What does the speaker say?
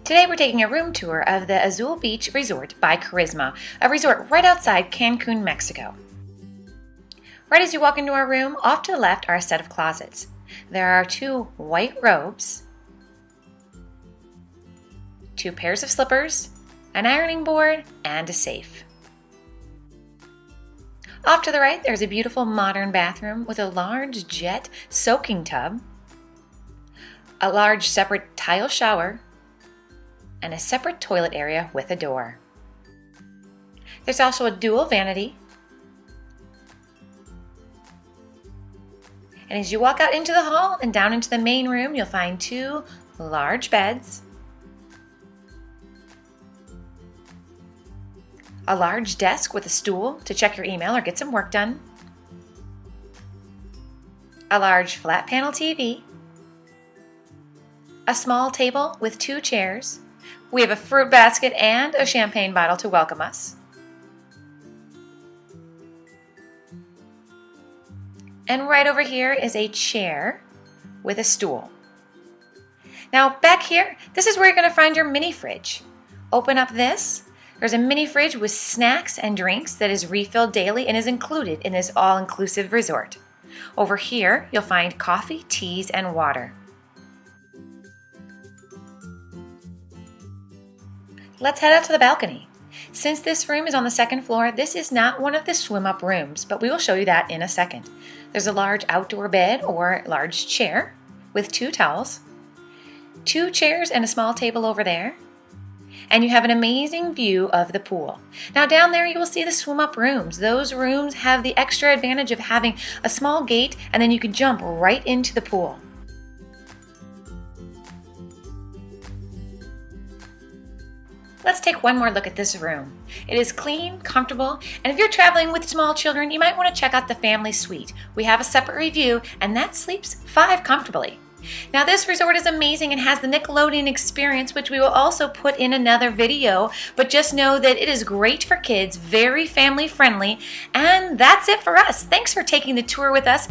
Today we're taking a room tour of the Azul Beach Resort by Karisma, a resort right outside Cancun, Mexico. Right as you walk into our room, off to the left are a set of closets. There are 2 white robes, 2 pairs of slippers, an ironing board, and a safe. Off to the right, there's a beautiful modern bathroom with a large jet soaking tub, a large separate tile shower, and a separate toilet area with a door. There's also a dual vanity. And as you walk out into the hall and down into the main room, you'll find 2 large beds, a large desk with a stool to check your email or get some work done, a large flat panel TV, a small table with 2 chairs. We have a fruit basket and a champagne bottle to welcome us. And right over here is a chair with a stool. Now back here, this is where you're going to find your mini fridge. Open up this. There's a mini fridge with snacks and drinks that is refilled daily and is included in this all-inclusive resort. Over here, you'll find coffee, teas, and water. Let's head out to the balcony. Since this room is on the 2nd floor, this is not one of the swim-up rooms, but we will show you that in a second. There's a large outdoor bed or large chair with 2 towels, 2 chairs and a small table over there, and you have an amazing view of the pool. Now down there you will see the swim-up rooms. Those rooms have the extra advantage of having a small gate and then you can jump right into the pool. Let's take one more look at this room. It is clean, comfortable, and if you're traveling with small children, you might want to check out the family suite. We have a separate review, and that sleeps 5 comfortably. Now this resort is amazing and has the Nickelodeon experience, which we will also put in another video, but just know that it is great for kids, very family friendly, and that's it for us. Thanks for taking the tour with us.